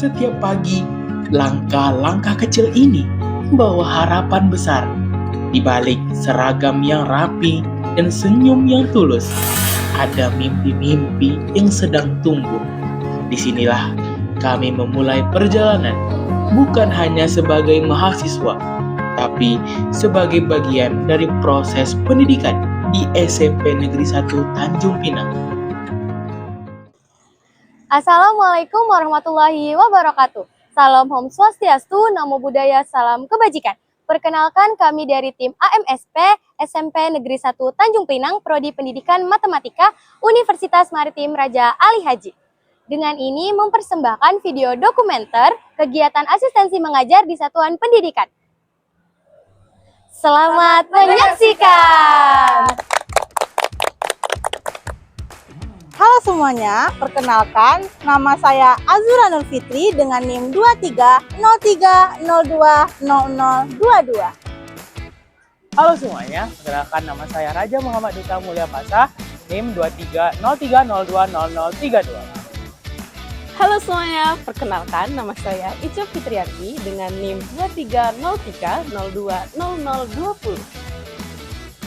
Setiap pagi, langkah-langkah kecil ini membawa harapan besar. Di balik seragam yang rapi dan senyum yang tulus, ada mimpi-mimpi yang sedang tumbuh. Disinilah kami memulai perjalanan, bukan hanya sebagai mahasiswa, tapi sebagai bagian dari proses pendidikan di SMP Negeri 1 Tanjung Pinang. Assalamualaikum warahmatullahi wabarakatuh. Salam Om Swastiastu, Namo Buddhaya, Salam Kebajikan. Perkenalkan, kami dari tim AMSP SMP Negeri 1 Tanjung Pinang, Prodi Pendidikan Matematika, Universitas Maritim Raja Ali Haji. Dengan ini mempersembahkan video dokumenter kegiatan asistensi mengajar di Satuan Pendidikan. Selamat menyaksikan! Halo semuanya, perkenalkan nama saya Azura Nur Fitri dengan NIM 2303020022. Halo semuanya, perkenalkan nama saya Raja Muhammad Duta Mulia Pasha, NIM 2303020032. Halo semuanya, perkenalkan nama saya Ica Fitriyanti dengan NIM 2303020020.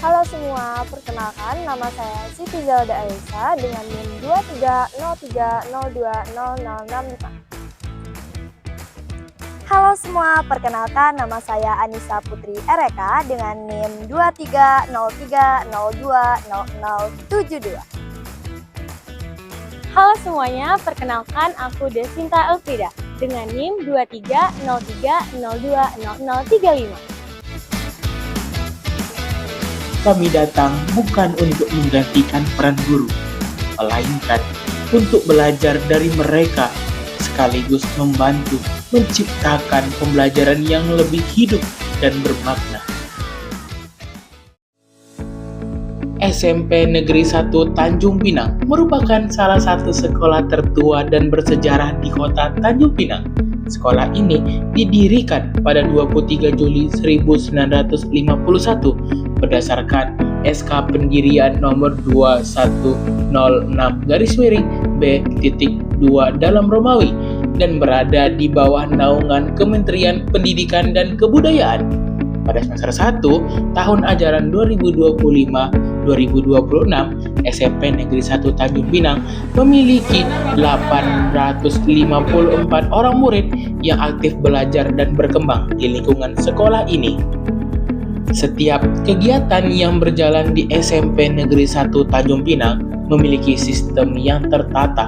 Halo semua, perkenalkan nama saya Siti Zalda Alisa dengan NIM 2303020065. Halo semua, perkenalkan nama saya Anissa Putri Ereka dengan NIM 2303020072. Halo semuanya, perkenalkan aku Desinta Elfrida dengan NIM 2303020035. Kami datang bukan untuk menggantikan peran guru, melainkan untuk belajar dari mereka, sekaligus membantu menciptakan pembelajaran yang lebih hidup dan bermakna. SMP Negeri 1 Tanjung Pinang merupakan salah satu sekolah tertua dan bersejarah di kota Tanjung Pinang. Sekolah ini didirikan pada 23 Juli 1951 berdasarkan SK Pendirian nomor 2106-B.2 dalam Romawi dan berada di bawah naungan Kementerian Pendidikan dan Kebudayaan. Pada semester 1 tahun ajaran 2025-2026, SMP Negeri 1 Tanjung Pinang memiliki 854 orang murid yang aktif belajar dan berkembang di lingkungan sekolah ini. Setiap kegiatan yang berjalan di SMP Negeri 1 Tanjung Pinang memiliki sistem yang tertata.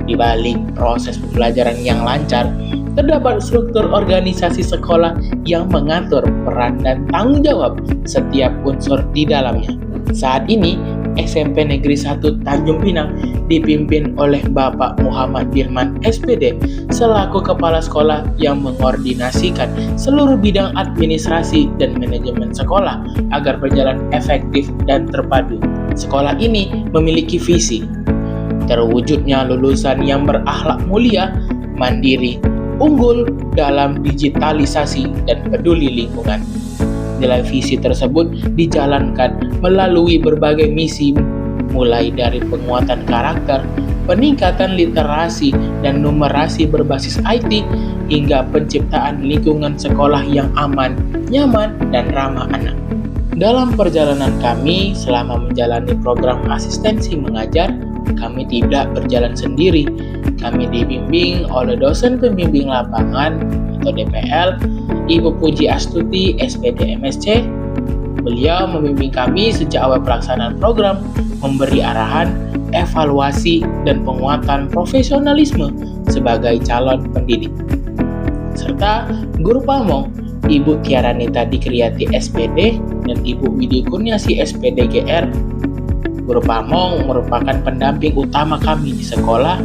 Di balik proses pembelajaran yang lancar, terdapat struktur organisasi sekolah yang mengatur peran dan tanggung jawab setiap unsur di dalamnya. Saat ini, SMP Negeri 1 Tanjung Pinang dipimpin oleh Bapak Muhammad Firman SPD selaku Kepala Sekolah yang mengordinasikan seluruh bidang administrasi dan manajemen sekolah agar berjalan efektif dan terpadu. Sekolah ini memiliki visi terwujudnya lulusan yang berakhlak mulia, mandiri, unggul dalam digitalisasi dan peduli lingkungan. Nilai visi tersebut dijalankan melalui berbagai misi, mulai dari penguatan karakter, peningkatan literasi dan numerasi berbasis IT, hingga penciptaan lingkungan sekolah yang aman, nyaman, dan ramah anak. Dalam perjalanan kami selama menjalani program asistensi mengajar, kami tidak berjalan sendiri. Kami dibimbing oleh dosen pembimbing lapangan atau DPL, Ibu Puji Astuti, SPD MSC. Beliau membimbing kami sejak awal pelaksanaan program, memberi arahan, evaluasi, dan penguatan profesionalisme sebagai calon pendidik. Serta Guru Pamong, Ibu Tiaranita Dikriyati SPD, dan Ibu Widi Kurniasi SPD GR. Guru Pamong merupakan pendamping utama kami di sekolah.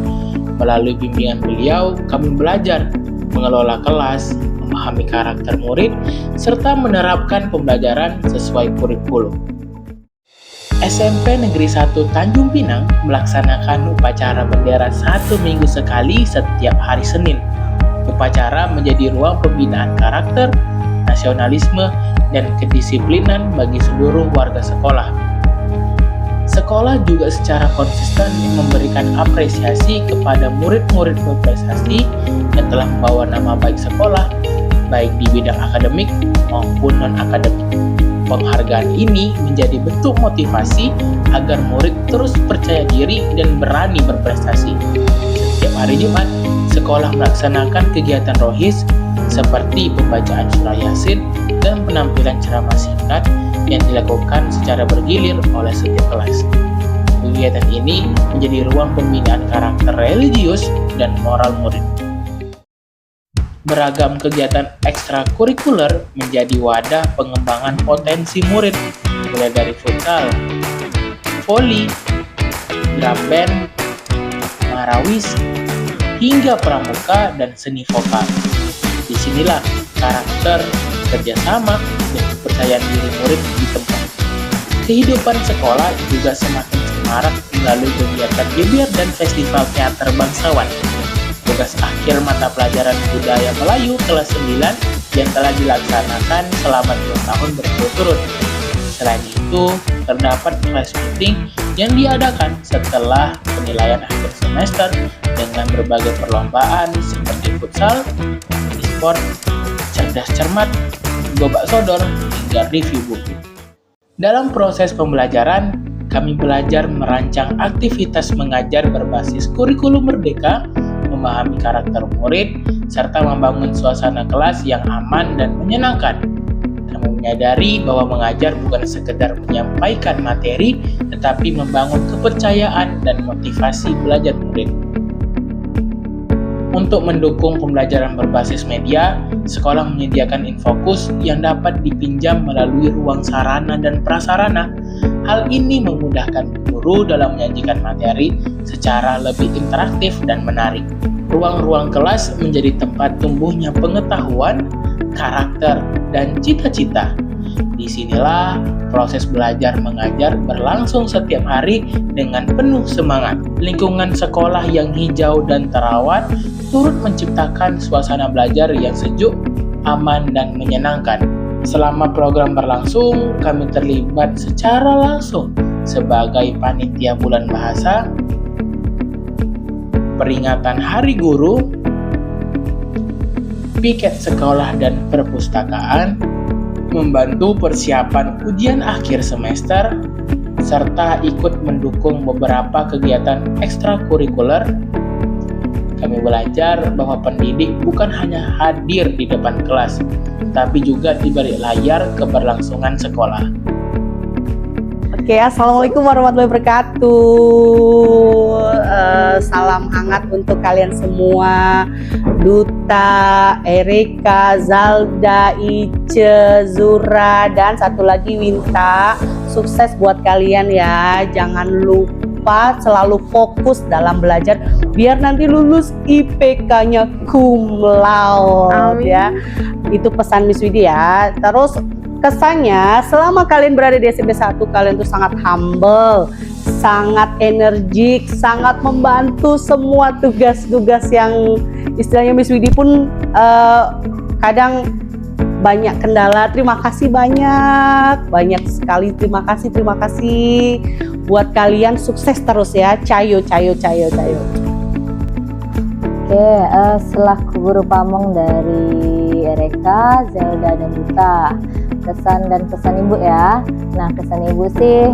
Melalui bimbingan beliau, kami belajar mengelola kelas, memahami karakter murid, serta menerapkan pembelajaran sesuai kurikulum. SMP Negeri 1 Tanjung Pinang melaksanakan upacara bendera 1 minggu sekali setiap hari Senin. Upacara menjadi ruang pembinaan karakter, nasionalisme, dan kedisiplinan bagi seluruh warga sekolah. sekolah juga secara konsisten memberikan apresiasi kepada murid-murid berprestasi yang telah membawa nama baik sekolah, baik di bidang akademik maupun non-akademik. Penghargaan ini menjadi bentuk motivasi agar murid terus percaya diri dan berani berprestasi. Setiap hari Jumat, sekolah melaksanakan kegiatan rohis seperti pembacaan surah Yasin dan penampilan ceramah singkat yang dilakukan secara bergilir oleh setiap kelas. Kegiatan ini menjadi ruang pembinaan karakter religius dan moral murid. Beragam kegiatan ekstrakurikuler menjadi wadah pengembangan potensi murid, mulai dari futsal, voli, drum band, marawis, hingga pramuka dan seni vokal. Disinilah karakter, kerjasama, dan kepercayaan diri murid ditempa. Kehidupan sekolah juga semakin semarak melalui kegiatan gebiar dan festival teater bangsawan. Tugas akhir mata pelajaran budaya Melayu kelas 9 yang telah dilaksanakan selama 2 tahun berturut-turut. Selain itu, terdapat class meeting yang diadakan setelah penilaian akhir semester dengan berbagai perlombaan seperti futsal, e-sport, cerdas cermat, gobak sodor, hingga review buku. Dalam proses pembelajaran, kami belajar merancang aktivitas mengajar berbasis kurikulum merdeka, memahami karakter murid, serta membangun suasana kelas yang aman dan menyenangkan. Kami menyadari bahwa mengajar bukan sekedar menyampaikan materi, tetapi membangun kepercayaan dan motivasi belajar murid. Untuk mendukung pembelajaran berbasis media, sekolah menyediakan infokus yang dapat dipinjam melalui ruang sarana dan prasarana. Hal ini memudahkan guru dalam menyajikan materi secara lebih interaktif dan menarik. Ruang-ruang kelas menjadi tempat tumbuhnya pengetahuan, karakter, dan cita-cita. Disinilah proses belajar mengajar berlangsung setiap hari dengan penuh semangat. Lingkungan sekolah yang hijau dan terawat turut menciptakan suasana belajar yang sejuk, aman, dan menyenangkan. Selama program berlangsung, kami terlibat secara langsung sebagai panitia bulan bahasa, peringatan Hari Guru, piket sekolah dan perpustakaan, membantu persiapan ujian akhir semester, serta ikut mendukung beberapa kegiatan ekstrakurikuler. Kami belajar bahwa pendidik bukan hanya hadir di depan kelas, tapi juga di balik layar keberlangsungan sekolah. Oke, assalamualaikum warahmatullahi wabarakatuh. Salam hangat untuk kalian semua. Duta, Erika, Zalda, Ice, Zura, dan satu lagi Winta. Sukses buat kalian ya. Jangan lupa selalu fokus dalam belajar biar nanti lulus IPK-nya cum laude ya. Itu pesan Miss Widi ya. Terus kesannya selama kalian berada di SMP 1, kalian tuh sangat humble, sangat energik, sangat membantu semua tugas-tugas yang istilahnya Miss Widi pun kadang banyak kendala. Terima kasih banyak sekali. Terima kasih buat kalian, sukses terus ya. Cayo. Oke, selaku guru pamong dari Erika, Zelda, dan Duta, kesan dan pesan ibu ya. Nah, kesan ibu sih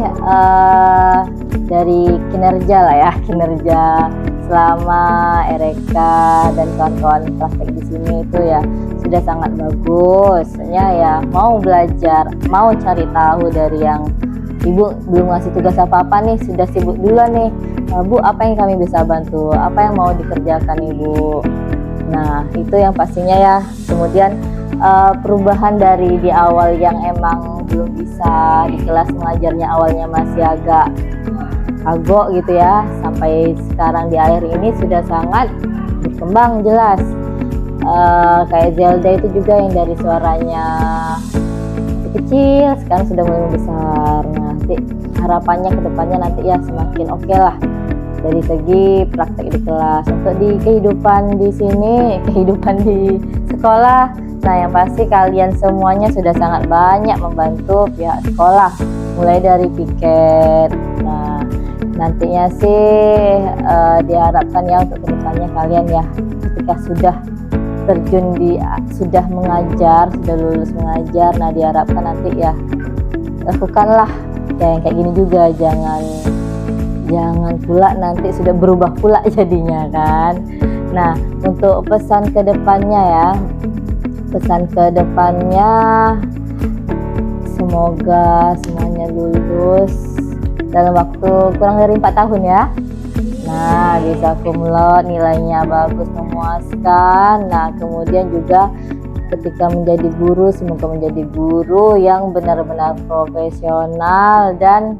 dari kinerja lah ya, kinerja selama Erika dan kawan-kawan praktek di sini itu ya sudah sangat bagus. Ya mau belajar, mau cari tahu dari yang ibu belum ngasih tugas apa-apa nih, sudah sibuk duluan nih. Bu, apa yang kami bisa bantu? Apa yang mau dikerjakan ibu? Nah, itu yang pastinya ya. Kemudian perubahan dari di awal yang emang belum bisa di kelas mengajarnya awalnya masih agak kagok gitu ya, sampai sekarang di akhir ini sudah sangat berkembang jelas. Kayak Zelda itu juga yang dari suaranya kecil sekarang sudah mulai membesar. Nanti harapannya ke depannya nanti ya semakin oke lah dari segi praktek di kelas. Untuk di kehidupan di sini, kehidupan di sekolah, nah yang pasti kalian semuanya sudah sangat banyak membantu pihak sekolah mulai dari piket. Nah, nantinya sih diharapkan ya untuk kedepannya kalian ya ketika sudah terjun sudah mengajar, sudah lulus mengajar, nah diharapkan nanti ya lakukanlah ya yang kayak gini juga, jangan pula nanti sudah berubah pula jadinya kan. Nah, untuk pesan kedepannya semoga semuanya lulus dalam waktu kurang dari 4 tahun ya. Nah, bisa kumlot, nilainya bagus, memuaskan. Nah, kemudian juga ketika menjadi guru, semoga menjadi guru yang benar-benar profesional dan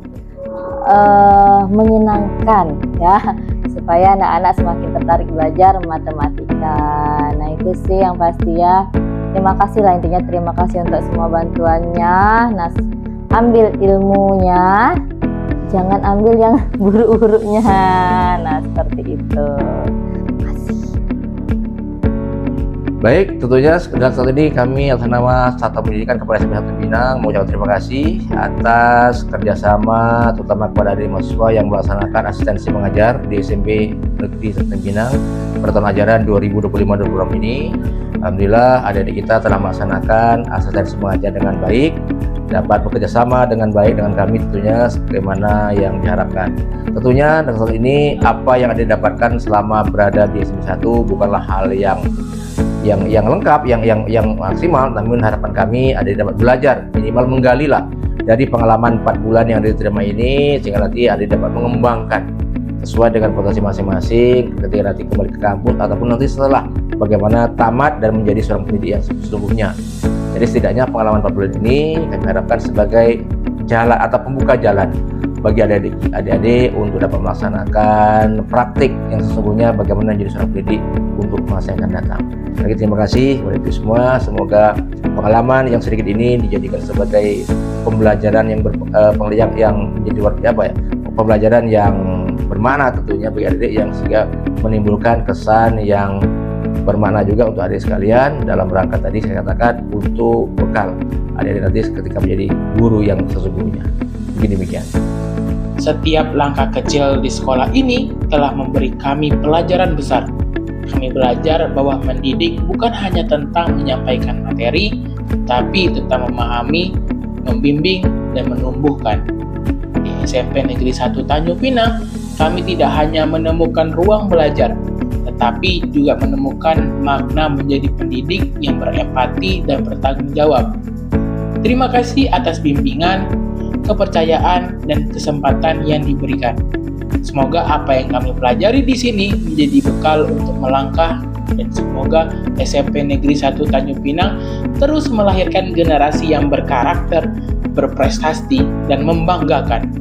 menyenangkan ya, supaya anak-anak semakin tertarik belajar matematika. Nah, itu sih yang pasti ya. Terima kasih lah, intinya terima kasih untuk semua bantuannya. Nah, ambil ilmunya, jangan ambil yang buruk-buruknya. Nah, seperti itu. Baik, tentunya dan saat ini kami atas nama Satuan Pendidikan Kepala SMP 1 Pinang mengucapkan terima kasih atas kerjasama terutama kepada adik mahasiswa yang melaksanakan asistensi mengajar di SMP Negeri 1 Pinang pada tahun ajaran 2025-2026 ini. Alhamdulillah adik-adik kita telah melaksanakan asistensi mengajar dengan baik, dapat bekerjasama dengan baik dengan kami tentunya sebagaimana yang diharapkan. Tentunya dengan saat ini apa yang adik dapatkan selama berada di SMP 1 bukanlah hal yang lengkap, yang maksimal, namun harapan kami adik dapat belajar, minimal menggalilah dari pengalaman 4 bulan yang adik terima ini, sehingga nanti adik dapat mengembangkan sesuai dengan potensi masing-masing ketika nanti kembali ke kampus ataupun nanti setelah bagaimana tamat dan menjadi seorang pendidik yang sesungguhnya. Jadi setidaknya pengalaman 4 bulan ini kami harapkan sebagai jalan atau pembuka jalan bagi adik-adik untuk dapat melaksanakan praktik yang sesungguhnya bagaimana menjadi seorang pendidik untuk masa yang akan datang. Lagi terima kasih kepada itu semua. Semoga pengalaman yang sedikit ini dijadikan sebagai pembelajaran yang menjadi luar biasa ya. Pembelajaran yang bermakna tentunya bagi adik yang sehingga menimbulkan kesan yang bermakna juga untuk adik sekalian dalam rangka tadi saya katakan untuk bekal adik-adik nanti ketika menjadi guru yang sesungguhnya. Mungkin demikian. Setiap langkah kecil di sekolah ini telah memberi kami pelajaran besar. Kami belajar bahwa mendidik bukan hanya tentang menyampaikan materi, tapi tentang memahami, membimbing, dan menumbuhkan. Di SMP Negeri 1 Tanjung Pinang, kami tidak hanya menemukan ruang belajar, tetapi juga menemukan makna menjadi pendidik yang berempati dan bertanggung jawab. Terima kasih atas bimbingan, kepercayaan, dan kesempatan yang diberikan. Semoga apa yang kami pelajari di sini menjadi bekal untuk melangkah, dan semoga SMP Negeri 1 Tanjung Pinang terus melahirkan generasi yang berkarakter, berprestasi, dan membanggakan.